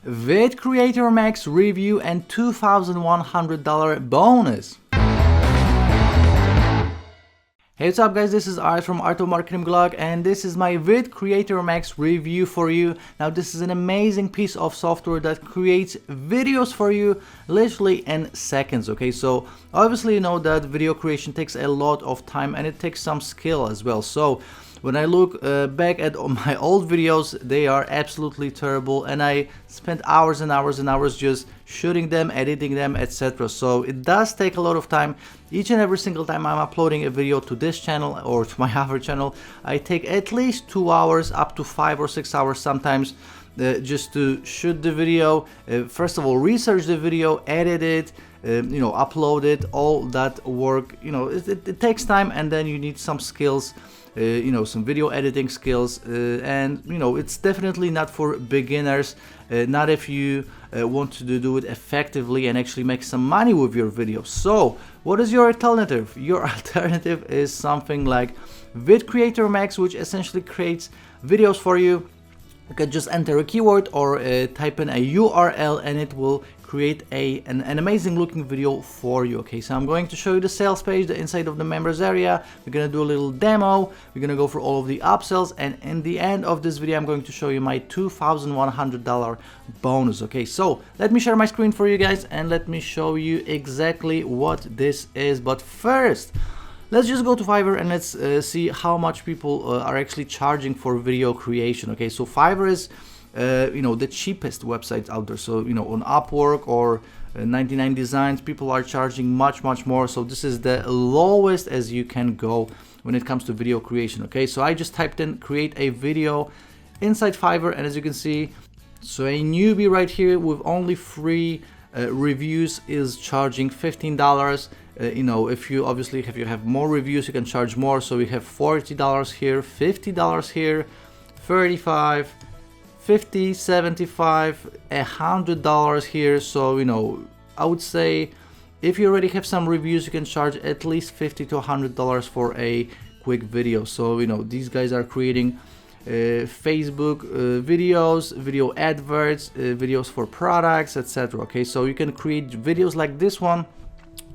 Vid Kreator Max review and $2,100 bonus. Hey, what's up guys, this is Art from Art of Marketing blog, and this is my Vid Kreator Max review for you. Now this is an amazing piece of software that creates videos for you literally in seconds. Okay, so obviously you know that video creation takes a lot of time and it takes some skill as well. So when I look back at my old videos, they are absolutely terrible, and I spent hours and hours and hours just shooting them, editing them, etc. So it does take a lot of time. Each and every single time I'm uploading a video to this channel or to my other channel, I take at least 2 hours, up to 5 or 6 hours sometimes, just to shoot the video. First of all, research the video, edit it, upload it, all that work. It takes time, and then you need some skills, some video editing skills, and it's definitely not for beginners, not if you want to do it effectively and actually make some money with your videos. So what is your alternative? Your alternative is something like Vid Kreator Max, which essentially creates videos for you. You can just enter a keyword or type in a URL and it will create an amazing looking video for you. Okay, so I'm going to show you the sales page, the inside of the members area. We're gonna do a little demo. We're gonna go through all of the upsells, and in the end of this video I'm going to show you my $2,100 bonus. Okay, so let me share my screen for you guys and let me show you exactly what this is. But first, let's just go to Fiverr and let's see how much people are actually charging for video creation. Okay, so Fiverr is the cheapest website out there. So on Upwork or 99 Designs, people are charging much more. So this is the lowest as you can go when it comes to video creation. Okay, so I just typed in create a video inside Fiverr, and as you can see, so a newbie right here with only 3 reviews is charging $15. If you have more reviews, you can charge more. So we have $40 here, $50 here, $35, $50, $75, $100 here. So I would say if you already have some reviews, you can charge at least $50 to $100 for a quick video. So these guys are creating Facebook videos, video adverts, videos for products, etc. Okay, so you can create videos like this one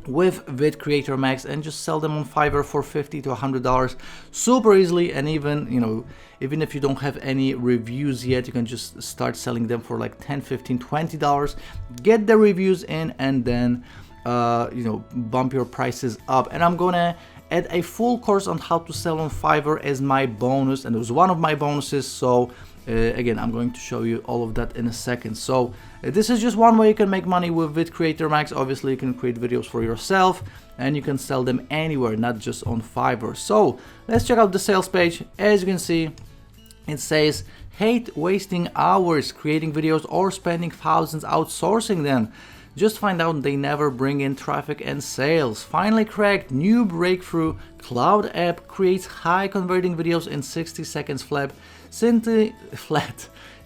with Vid Kreator Max and just sell them on Fiverr for $50 to $100 super easily. And even if you don't have any reviews yet, you can just start selling them for like $10, $15, $20, get the reviews in, and then bump your prices up. And I'm gonna add a full course on how to sell on Fiverr as my bonus, and it was one of my bonuses. So again, I'm going to show you all of that in a second. So this is just one way you can make money with Vid Kreator Max. Obviously you can create videos for yourself and you can sell them anywhere, not just on Fiverr. So let's check out the sales page. As you can see, it says hate wasting hours creating videos or spending thousands outsourcing them. Just find out they never bring in traffic and sales. Finally cracked, new breakthrough. Cloud app creates high converting videos in 60 seconds flat.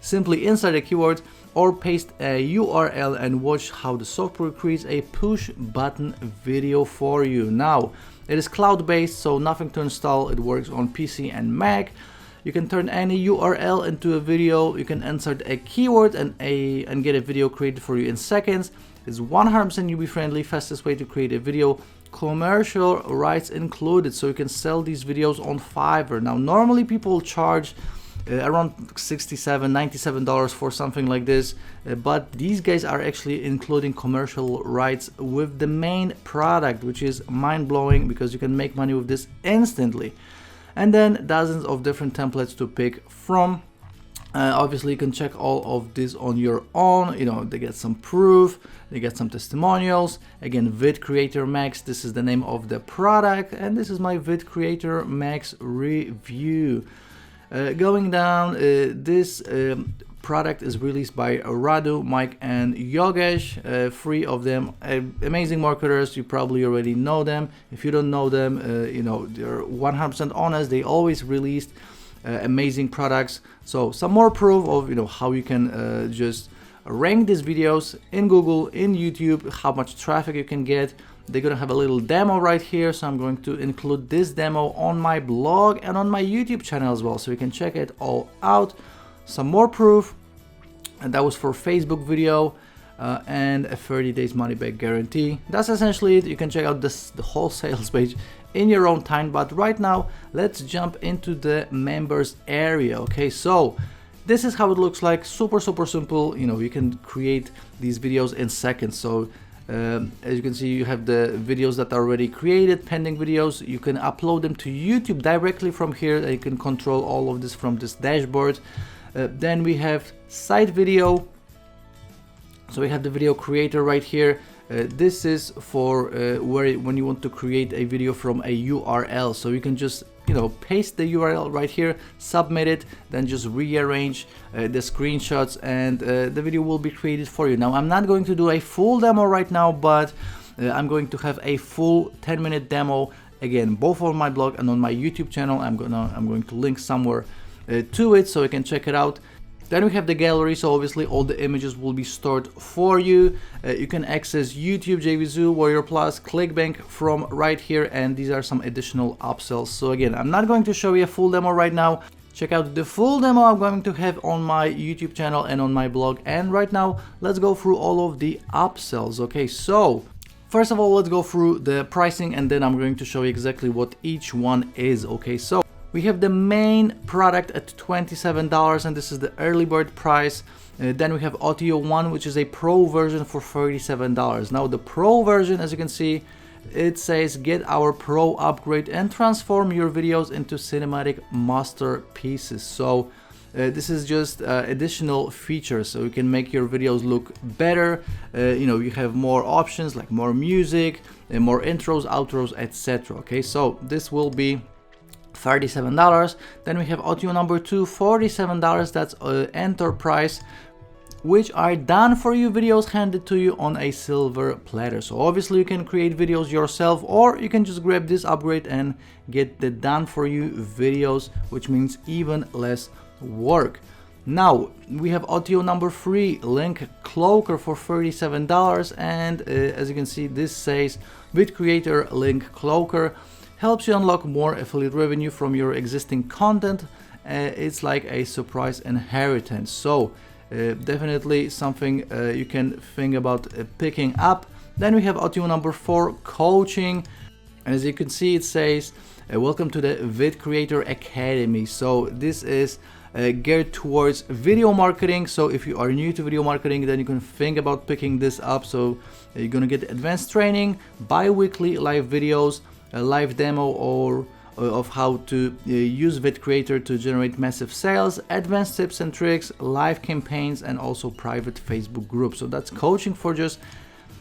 Simply insert a keyword or paste a URL and watch how the software creates a push button video for you. Now, it is cloud based, so nothing to install. It works on PC and Mac. You can turn any URL into a video. You can insert a keyword and get a video created for you in seconds. It's 100% newbie friendly, fastest way to create a video, commercial rights included, so you can sell these videos on Fiverr. Now normally people charge around $67, $97 for something like this, but these guys are actually including commercial rights with the main product, which is mind-blowing because you can make money with this instantly. And then dozens of different templates to pick from. Obviously you can check all of this on your own. They get some proof, they get some testimonials. Again, Vid Kreator Max, this is the name of the product, and this is my Vid Kreator Max review. Going down, this product is released by Radu, Mike, and Yogesh. 3 of them, amazing marketers. You probably already know them. If you don't know them, they're 100% honest. They always released amazing products. So some more proof of how you can just rank these videos in Google, in YouTube, how much traffic you can get. They're gonna have a little demo right here, so I'm going to include this demo on my blog and on my YouTube channel as well, so you can check it all out. Some more proof. and that was for Facebook video, and a 30 days money back guarantee. That's essentially it. You can check out the whole sales page in your own time, but right now let's jump into the members area. Okay, so this is how it looks like. Super simple. You know, you can create these videos in seconds. So as you can see, you have the videos that are already created, pending videos. You can upload them to YouTube directly from here. You can control all of this from this dashboard. Then we have site video. So we have the video creator right here. This is for when you want to create a video from a URL. So you can just, you know, paste the URL right here, submit it, then just rearrange the screenshots, and the video will be created for you. Now, I'm not going to do a full demo right now, but I'm going to have a full 10-minute demo, again, both on my blog and on my YouTube channel. I'm going to link somewhere to it so you can check it out. Then we have the gallery, so obviously all the images will be stored for you. You can access YouTube, JVZoo, Warrior Plus, ClickBank from right here, and these are some additional upsells. So again, I'm not going to show you a full demo right now. Check out the full demo I'm going to have on my YouTube channel and on my blog. And right now, let's go through all of the upsells. Okay, so first of all, let's go through the pricing, and then I'm going to show you exactly what each one is. Okay, so we have the main product at $27, and this is the early bird price. Then we have Audio 1, which is a pro version for $37. Now the pro version, as you can see, it says get our pro upgrade and transform your videos into cinematic masterpieces. So this is just additional features, so you can make your videos look better. You know, you have more options like more music, more intros, outros, etc. Okay, so this will be $37. Then we have Audio number 2, $47. That's enterprise, which are done for you videos handed to you on a silver platter. So obviously you can create videos yourself, or you can just grab this upgrade and get the done for you videos, which means even less work. Now we have Audio number 3, Link Cloaker, for $37, and as you can see, this says VidKreator Link Cloaker helps you unlock more affiliate revenue from your existing content. It's like a surprise inheritance. So definitely something you can think about picking up. Then we have Audio number 4, Coaching. And as you can see, it says welcome to the Vid Kreator Academy. So this is geared towards video marketing. So if you are new to video marketing, then you can think about picking this up. So you're gonna get advanced training, bi-weekly live videos, a live demo or of how to use VidKreator to generate massive sales, advanced tips and tricks, live campaigns, and also private Facebook groups. So that's coaching for just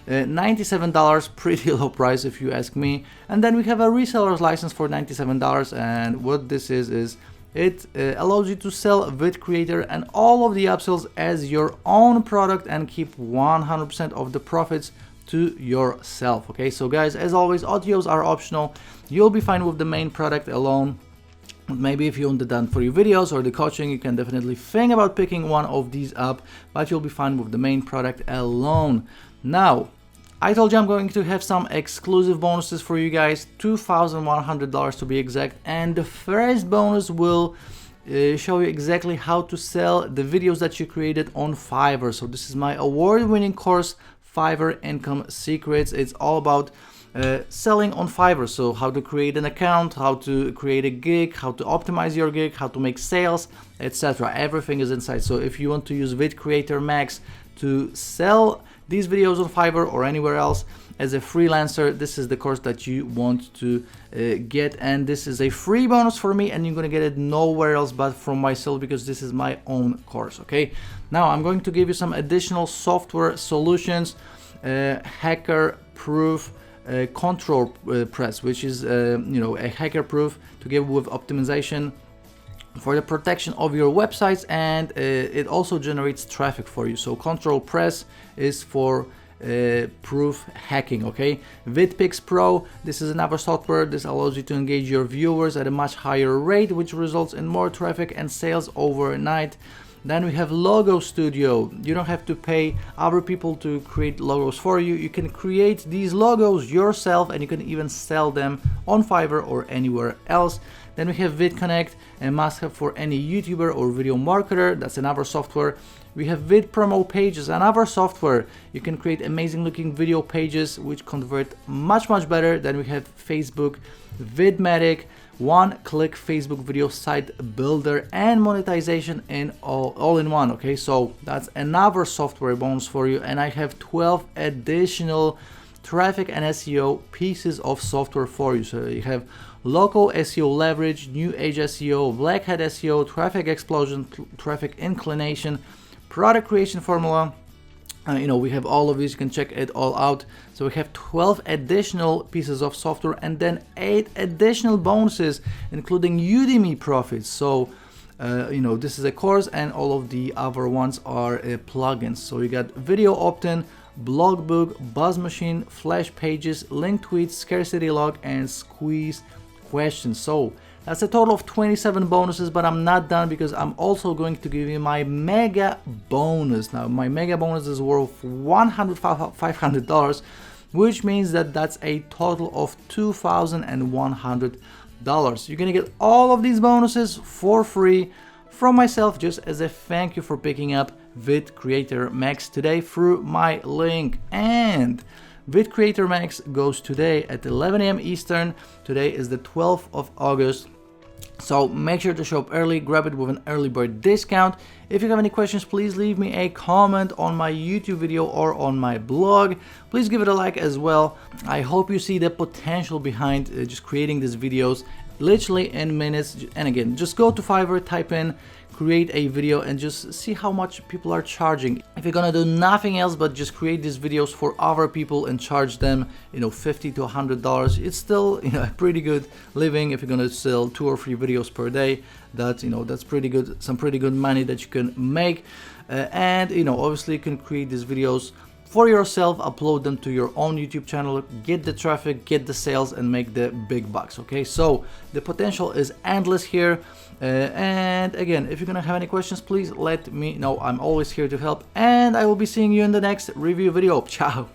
$97, pretty low price if you ask me. And then we have a reseller's license for $97, and what this is it allows you to sell VidKreator and all of the upsells as your own product and keep 100% of the profits to yourself. Okay, so guys, as always, audios are optional. You'll be fine with the main product alone. Maybe if you want the done for you videos or the coaching, you can definitely think about picking one of these up, but you'll be fine with the main product alone. Now, I told you I'm going to have some exclusive bonuses for you guys, $2,100 to be exact, and the first bonus will show you exactly how to sell the videos that you created on Fiverr. So this is my award-winning course, Fiverr Income Secrets. It's all about selling on Fiverr. So how to create an account, how to create a gig, how to optimize your gig, how to make sales, etc. Everything is inside. So if you want to use Vid Kreator Max to sell these videos on Fiverr or anywhere else as a freelancer, this is the course that you want to get, and this is a free bonus for me, and you're gonna get it nowhere else but from myself, because this is my own course. Okay, now I'm going to give you some additional software solutions. Hacker proof control press, which is a hacker proof to give with optimization for the protection of your websites, and it also generates traffic for you. So control press is for proof hacking. Okay, VidPix Pro, this is another software. This allows you to engage your viewers at a much higher rate, which results in more traffic and sales overnight. Then we have Logo Studio. You don't have to pay other people to create logos for you. You can create these logos yourself, and you can even sell them on Fiverr or anywhere else. Then we have VidConnect, a must-have for any YouTuber or video marketer. That's another software. We have Vid Promo Pages, another software. You can create amazing looking video pages which convert much better than we have Facebook, Vidmatic, one-click Facebook video site builder, and monetization in all in one. Okay, so that's another software bonus for you. And I have 12 additional traffic and SEO pieces of software for you. So you have local SEO leverage, new age SEO, black hat SEO, traffic explosion, traffic inclination, product creation formula. We have all of these. You can check it all out. So we have 12 additional pieces of software and then 8 additional bonuses, including Udemy profits. So this is a course, and all of the other ones are plugins. So you got video opt-in, blog book, buzz machine, flash pages, link tweets, scarcity log, and squeeze questions. So that's a total of 27 bonuses, but I'm not done, because I'm also going to give you my mega bonus. Now my mega bonus is worth $500, which means that that's a total of $2,100. You're gonna get all of these bonuses for free from myself, just as a thank you for picking up Vid Kreator Max today through my link. And Vid Kreator Max goes today at 11 a.m. Eastern. Today is the 12th of August. So make sure to show up early, grab it with an early bird discount. If you have any questions, please leave me a comment on my YouTube video or on my blog. Please give it a like as well. I hope you see the potential behind just creating these videos literally in minutes. And again, just go to Fiverr, type in create a video, and just see how much people are charging. If you're gonna do nothing else but just create these videos for other people and charge them, $50 to $100, it's still a pretty good living. If you're gonna sell 2 or 3 videos per day, that's pretty good, some pretty good money that you can make. And obviously you can create these videos for yourself, upload them to your own YouTube channel, get the traffic, get the sales, and make the big bucks. Okay, so the potential is endless here. And again, if you're gonna have any questions, please let me know. I'm always here to help, and I will be seeing you in the next review video. Ciao.